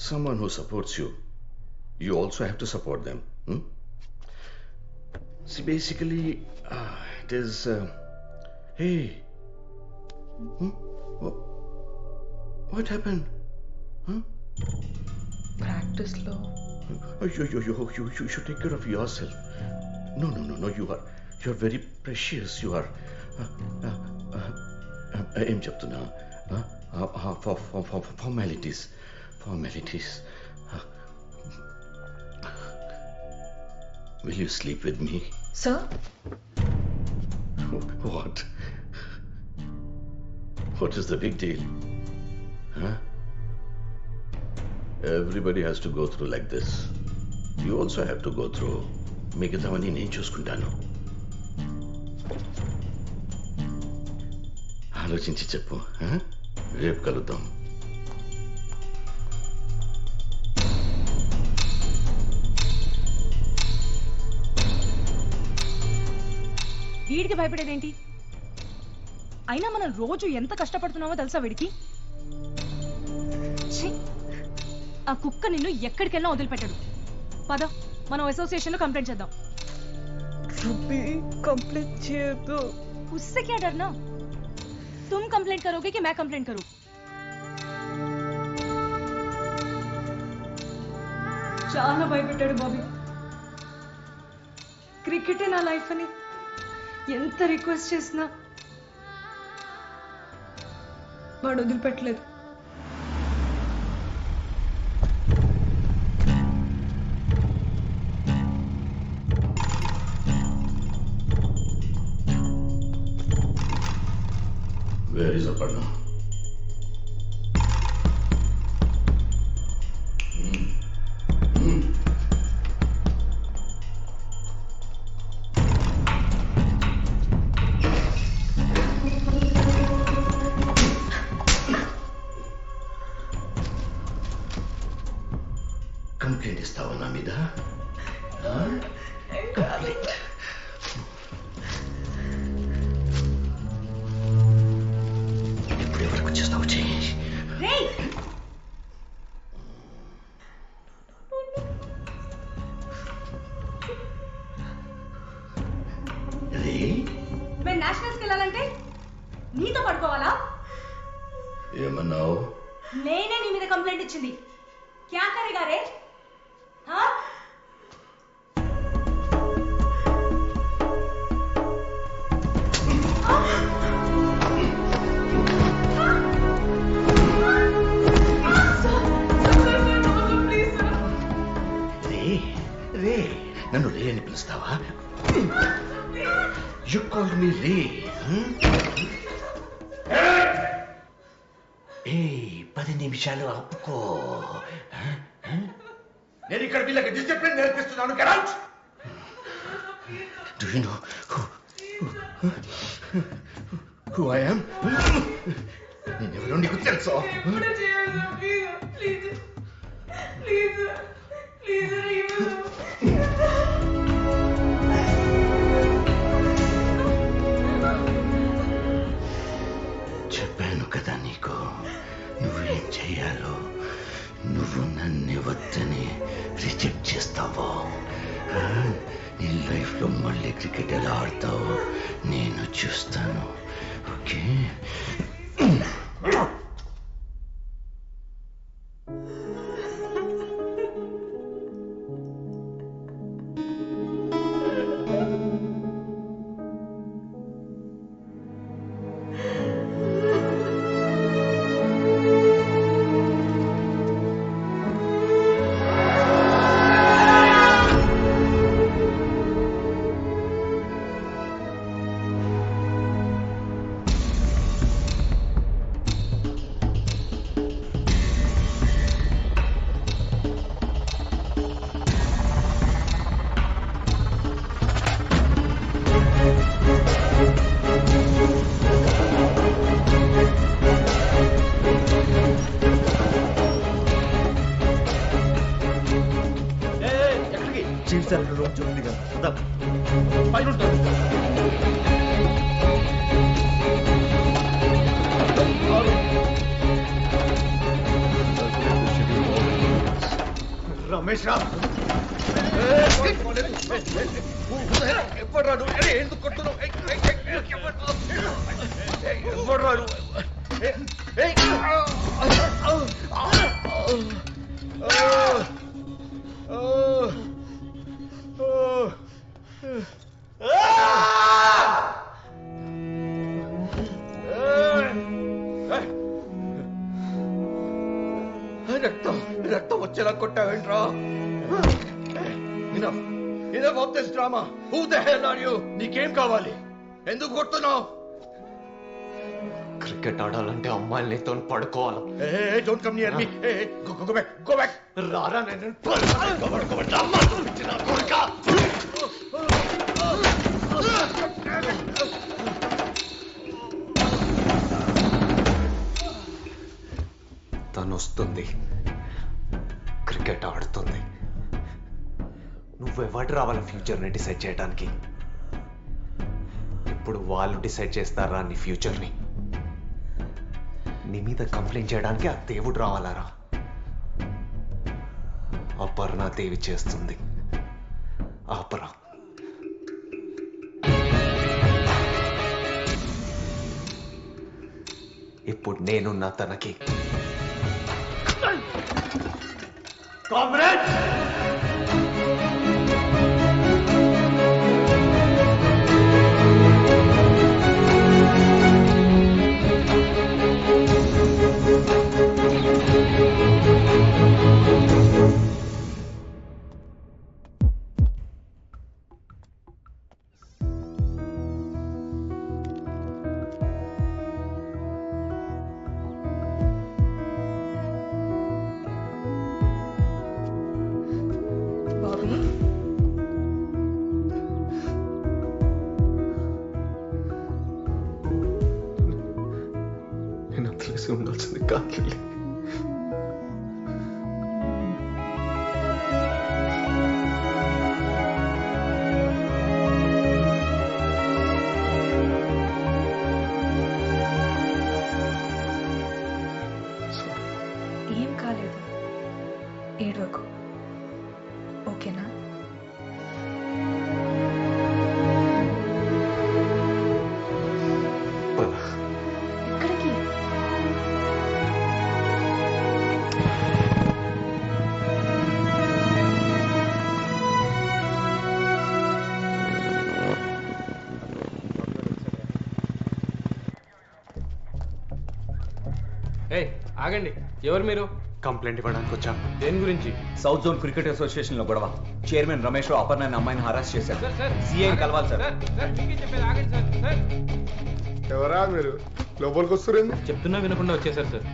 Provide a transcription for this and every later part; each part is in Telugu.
someone who supports you, you also have to support them. See, basically, it is. Hey, what happened? Practice low. You should take care of yourself. No. You're very precious. You are. ఏం చెప్తున్నా? Formalities. Will you sleep with me? Sir? What? What is the big deal? Everybody has to go through like this. You also have to go through. మిగతావన్నీ నేను చూసుకుంటాను. ఆలోచించి చెప్పు. రేపు కలుద్దాం. వీడికి భయపడేదేంటి? అయినా మనం రోజు ఎంత కష్టపడుతున్నామో తెలుసా వీడికి? ఆ కుక్క నిన్ను ఎక్కడికెళ్ళినా వదిలిపెట్టాడు. పద, మనం అసోసియేషన్ లో కంప్లైంట్ చేద్దాం. कंप्लेंट చేయొద్దు. उससे क्या डरना? तुम कंप्लेंट करोगे कि मैं कंप्लेंट करूं? చాలా భయపెట్టాడు బాబీ. క్రికెటే నా లైఫ్ అని ఎంత రిక్వెస్ట్ చేసినా వాడు వదిలిపెట్టలేదు. Where is Aparna? కంప్లైంట్ ఇస్తావా నా మీద? కంప్లైంట్. ఇప్పుడు ఎవరికి వచ్చేస్తావు? చేయి. మేము నేషనల్స్కి వెళ్ళాలంటే నీతో పడుకోవాలా? ఏమన్నావు? నేనే నీ మీద కంప్లైంట్ ఇచ్చింది. क्या करेगा रे? हाँ? రే నన్ను రే అని పిలుస్తావా? యు కాల్డ్ మీ రే. ఏ 10 నిమిషాలు ఆపుకో. నేను ఇక్కడ వీళ్ళకి discipline నేర్పిస్తున్నాను. Get out! Do you know who I am? నేనెవరో నీకు తెలుసా? చెప్పాను కదా నీకు నువ్వేం చెయ్యాలో. నువ్వు నన్ను వద్దని రిజెక్ట్ చేస్తావో నీ లైఫ్లో మళ్ళీ క్రికెట్ ఎలా ఆడతావో నేను చూస్తాను. ఓకే? रूम जो రమేష్ రా ఎప్పుడు ఎందుకు కొడుతున్నావు ఎప్పుడు రాడు రక్తం రక్తం వచ్చేలా కొట్టావేంట్రా Enough of this drama. Who the hell are you? నీకేం కావాలి ఎందుకు కొడుతున్నావు క్రికెట్ ఆడాలంటే అమ్మాయిలు నీతో పడుకోవాలి don't come near me go back రారా నేను తను వస్తుంది క్రికెట్ ఆడుతుంది నువ్వెవడు రావాలి ఫ్యూచర్ని డిసైడ్ చేయడానికి ఇప్పుడు వాళ్ళు డిసైడ్ చేస్తారా నీ ఫ్యూచర్ని నీ మీద కంప్లైంట్ చేయడానికి ఆ దేవుడు రావాలారా అపర్ణ దేవి చేస్తుంది ఆపరా ఇప్పుడు నేనున్నా తనకి కామ్రేడ్ ఉండాల్సింది కాదు ఏం కాలేదు ఏడవకు ఓకేనా ఎక్కడికి ఆగండి ఎవరు మీరు కంప్లైంట్ ఇవ్వడానికి వచ్చాం దేని గురించి సౌత్ జోన్ క్రికెట్ అసోసియేషన్ లో గొడవ చైర్మన్ రమేష్ రావు అపర్ణ అనే అమ్మాయిని హరాస్ చేశారు సీఐ కలవాలి సార్ ఎవరా మీరు లోపలికి వస్తురేంది చెప్తున్నా వినకుండా వచ్చేసారు sir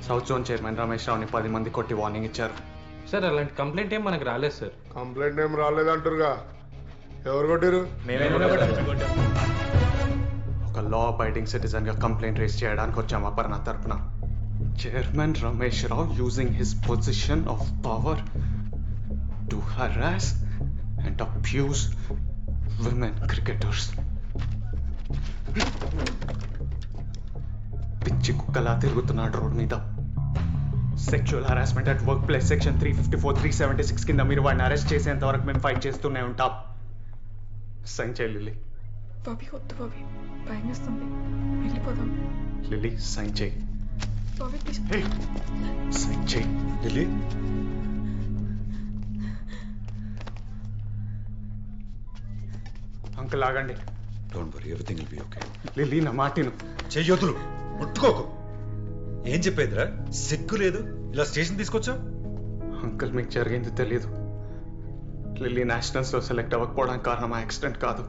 south zone chairman Ramesh రావుని 10 మంది కొట్టి వార్నింగ్ ఇచ్చారు సార్ అలాంటి కంప్లైంట్ ఏం మనకు రాలేదు సార్ కంప్లైంట్ ఏం రాలేదంటారుగా ఎవరు కొట్టారు ఒక లా అబైడింగ్ సిటిజన్ గా కంప్లైంట్ రేస్ చేయడానికి వచ్చాం అపర్ణ తరపున chairman Ramesh Rao using his position of power to harass and abuse women cricketers పిచ్చి కుక్కలా తిరుగుతున్నాడు రోడ్ మీద sexual harassment at work place section 354 376 కింద మీరు వాడిని అరెస్ట్ చేసేంత వరకు మేము ఫైట్ చేస్తూనే ఉంటాం సైన్ చేయి లిల్లీ బాబీ వద్దు బాబీ భయం వేస్తుంది వెళ్ళిపోదాం లిల్లీ సైన్ చేయి బాబీ ప్లీజ్ సైన్ చేయి ఢిల్లీ అంకుల్ ఆగండి don't worry everything will be okay lily నా మాటిను చెయ్యొద్దులు ముట్టుకోకు ఏం చెప్పేదిరా సిగ్గు లేదు ఇలా స్టేషన్ తీసుకొచ్చావు అంకుల్ మీకు జరిగింది తెలీదు లిల్లీ నేషనల్స్లో సెలెక్ట్ అవ్వకపోవడానికి కారణం ఆ యాక్సిడెంట్ కాదు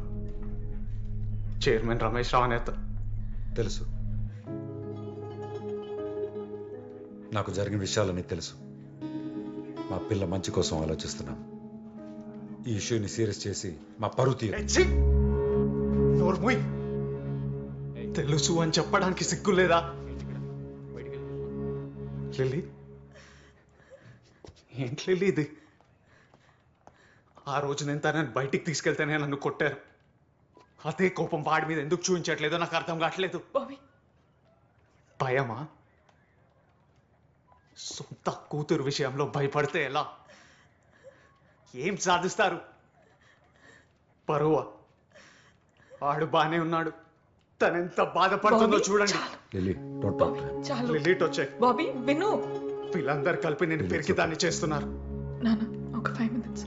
చైర్మన్ రమేష్ రావు నేత తెలుసు నాకు జరిగిన విషయాలన్నీ తెలుసు మా పిల్ల మంచి కోసం ఆలోచిస్తున్నాం ఈ ఇష్యూని సీరియస్ చేసి మా పరువు తీరు తెలుసు అని చెప్పడానికి సిగ్గు లేదా లిల్లీ ఏంటి లిల్లీ ఇది ఆ రోజు నేను తనని బయటికి తీసుకెళ్తేనే నన్ను కొట్టారు అదే కోపం వాడి మీద ఎందుకు చూపించట్లేదో నాకు అర్థం కావట్లేదు బాబీ భయమా సొంత కూతురు విషయంలో భయపడితే ఎలా? ఏం సాధిస్తారు? పరువా? ఆడు బానే ఉన్నాడు, తనెంత బాధపడుతుందో బాబీ, చూడండి. చాలు. Lily don't talk. చాలు లిలీట్ వచ్చాయి, బాబీ విను. వీళ్ళందరూ కలిపి నేను పెరికిదాన్ని చేస్తున్నారు. నాన్న ఒక 5 minutes.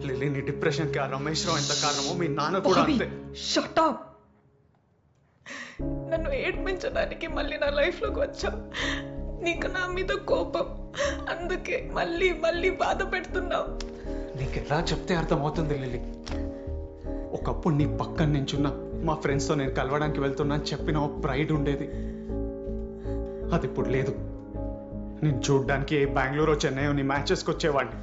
లిలీని డిప్రెషన్ కి ఆ రమేష్ రావు ఎంత కారణమో మీ నాన్న కూడా అంతే. Shut up. నన్ను ఏడ్పించడానికి మళ్ళీ నా లైఫ్ లోకి వచ్చావు. నీకు నా మీద కోపం, అందుకే మళ్ళీ మళ్ళీ బాధ పెడుతున్నావు. నీకు ఎలా చెప్తే అర్థమవుతుంది లిలీ? ఒకప్పుడు నీ పక్కన నించున్నా, మా ఫ్రెండ్స్తో నేను కలవడానికి వెళ్తున్నా అని చెప్పిన ఓ ప్రైడ్ ఉండేది. అది ఇప్పుడు లేదు. నేను చూడ్డానికి బెంగళూరు చెన్నై నీ మ్యాచెస్కి వచ్చేవాడిని.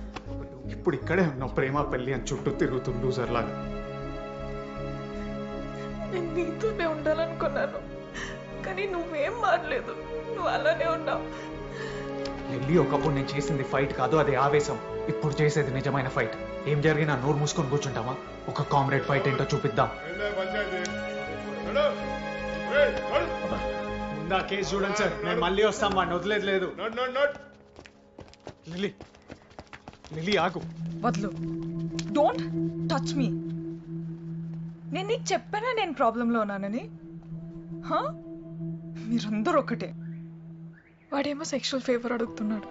ఇప్పుడు ఇక్కడే ఉన్నావు ప్రేమ పెళ్ళి అని చుట్టూ తిరుగుతూ లూజర్ లాగా. నేను నీతోనే ఉండాలనుకున్నాను, కానీ నువ్వేం మారలేదు. నువ్వు అలానే ఉన్నావు. లిల్లీ, ఒకప్పుడు నేను చేసింది ఫైట్ కాదు, అది ఆవేశం. ఇప్పుడు చేసేది నిజమైన ఫైట్. ఏం జరిగినా నోరు మూసుకొని కూర్చుంటామా? ఒక కామ్రేడ్ ఫైట్ ఏంటో చూపిద్దాం. ముందా కేసు చూడండి సార్, నేను మళ్ళీ వస్తాం, వాడిని వదిలేదు లేదు. లిల్లీ, లిల్లీ ఆగు. వద్దు, డోంట్ టచ్ మీ. నేను నీకు చెప్పానా నేను ప్రాబ్లంలో ఉన్నానని? మీరందరూ ఒకటే. వాడేమో సెక్షువల్ ఫేవర్ అడుగుతున్నాడు,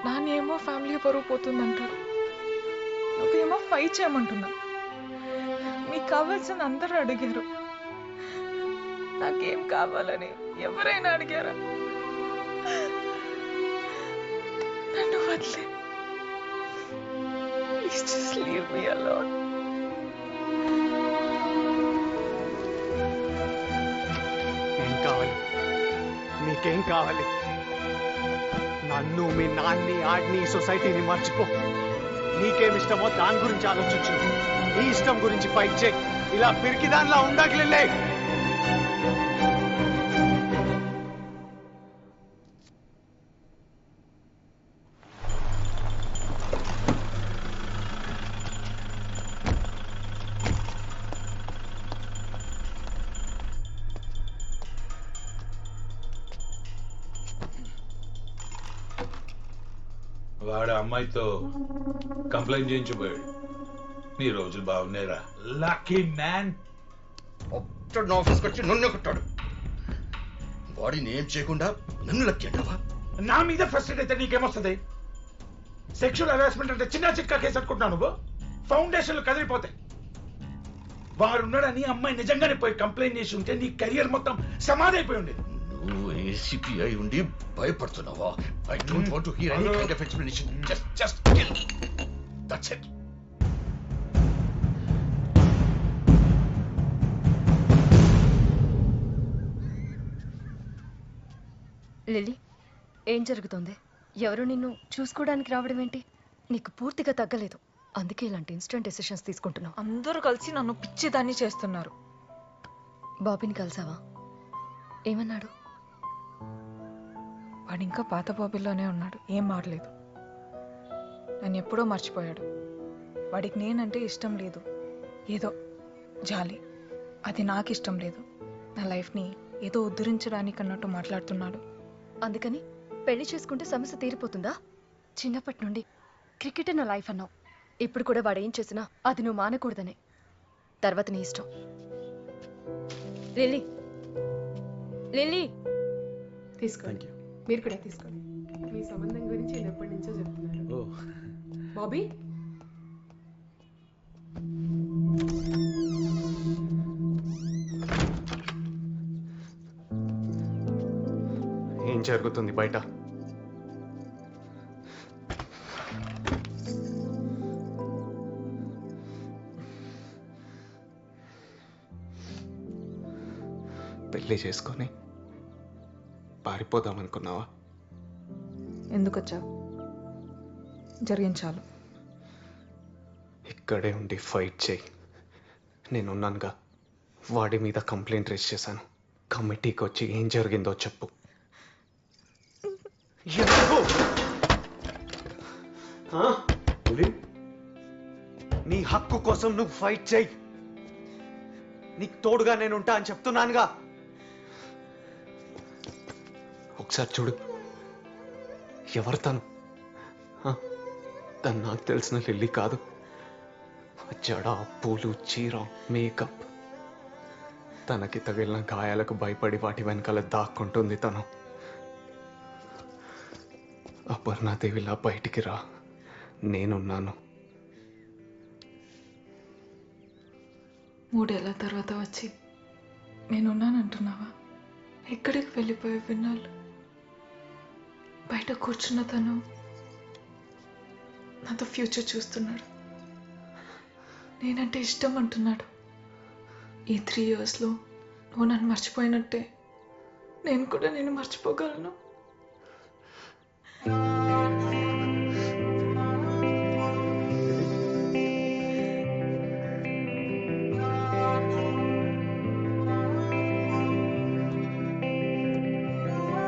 నాన్నేమో ఫ్యామిలీ పరువు పోతుందంటాడు, నువ్వేమో ఫైట్ చేయమంటున్నా. మీకు కావాల్సిన అందరూ అడిగారు, నాకేం కావాలని ఎవరైనా అడిగారా? నన్ను వదిలే. Please just leave me alone. ఏం కావాలి? నీకేం కావాలి? నన్ను, మీ నాన్ని, ఆడిని, సొసైటీని మర్చిపో. నీకేమిష్టమో దాని గురించి ఆలోచించు. నీ ఇష్టం గురించి ఫైట్ చేయి. ఇలా పిరికి దానిలా ఉండగలే. వాడు అమ్మాయితో కంప్లైంట్ చేయించబోయాడు. నీ రోజులు బాగున్నాయిరా. Lucky man. ఆఫీస్కి వచ్చి నన్ను కొట్టాడు. వాడిని ఏం చేయకుండా నన్ను లక్కీ అంటావా? నా మీద ఫస్ట్ అయితే నీకేమొస్తుంది? సెక్షువల్ హెరాస్మెంట్ అంటే చిన్న చిక్క కేసు అనుకుంటున్నావు నువ్వు? ఫౌండేషన్లు కదిలిపోతాయి. వాడున్నాడని అమ్మాయి నిజంగానే పోయి కంప్లైంట్ చేసి ఉంటే నీ కెరియర్ మొత్తం సమాధి అయిపోయి ఉండేది. నువ్వు ఏసీపీ అయి ఉండి భయపడుతున్నావా? I don't want to hear any kind of explanation. Just kill. That's it. Lily, ఏం జరుగుతుంది? ఎవరు నిన్ను చూసుకోవడానికి రావడం ఏంటి? నీకు పూర్తిగా తగ్గలేదు, అందుకే ఇలాంటి ఇన్స్టెంట్ డెసిషన్స్ తీసుకుంటున్నావు. అందరూ కలిసి నన్ను పిచ్చిదాన్ని చేస్తున్నారు. బాబీని కలిసావా? ఏమన్నాడు? వాడు ఇంకా పాత బాబీలోనే ఉన్నాడు, ఏం మారలేదు. నన్ను ఎప్పుడో మర్చిపోయాడు. వాడికి నేనంటే ఇష్టం లేదు, ఏదో జాలి. అది నాకు ఇష్టం లేదు. నా లైఫ్ని ఏదో ఉద్ధరించడానికి అన్నట్టు మాట్లాడుతున్నాడు. అందుకని పెళ్లి చేసుకుంటే సమస్య తీరిపోతుందా? చిన్నప్పటి నుండి క్రికెట్ నా లైఫ్ అన్నావు. ఇప్పుడు కూడా వాడు ఏం చేసినా అది నువ్వు మానకూడదనే. తర్వాత నీ ఇష్టం. లిల్లీ, లిల్లీ, తీసుకోండి. మీరు కూడా తీసుకోండి. మీ సంబంధం గురించి నేను ఎప్పటి నుంచో చెప్తున్నారు. బాబీ, ఏం జరుగుతుంది బయట? పెళ్లి చేసుకొని పారిపోదామనుకున్నావా? ఎందుకు వచ్చావు? జరిగించాలు. ఇక్కడే ఉండి ఫైట్ చేయి. నేనున్నానుగా. వాడి మీద కంప్లైంట్ రేస్ చేశాను. కమిటీకి వచ్చి ఏం జరిగిందో చెప్పు. నీ హక్కు కోసం నువ్వు ఫైట్ చేయి. నీకు తోడుగా నేను ఉంటా అని చెప్తున్నానుగా. ఒకసారి చూడు, ఎవరు తను? తను నాకు తెలిసిన లిల్లీ కాదు. జడ, పూలు, చీర, మేకప్. తనకి తగిలిన గాయాలకు భయపడి వాటి వెనకాల దాక్కుంటుంది తను. అపర్ణాదేవిలా బయటికి రా, నేనున్నాను. 3 ఏళ్ల తర్వాత వచ్చి నేనున్నానంటున్నావా? ఎక్కడికి వెళ్ళిపోయే విన్నాళ్ళు? బయట కూర్చున్న తను నాతో ఫ్యూచర్ చూస్తున్నాడు. నేనంటే ఇష్టం అంటున్నాడు. ఈ 3 yearsలో నువ్వు నన్ను మర్చిపోయినట్టే నేను కూడా నేను మర్చిపోగలను.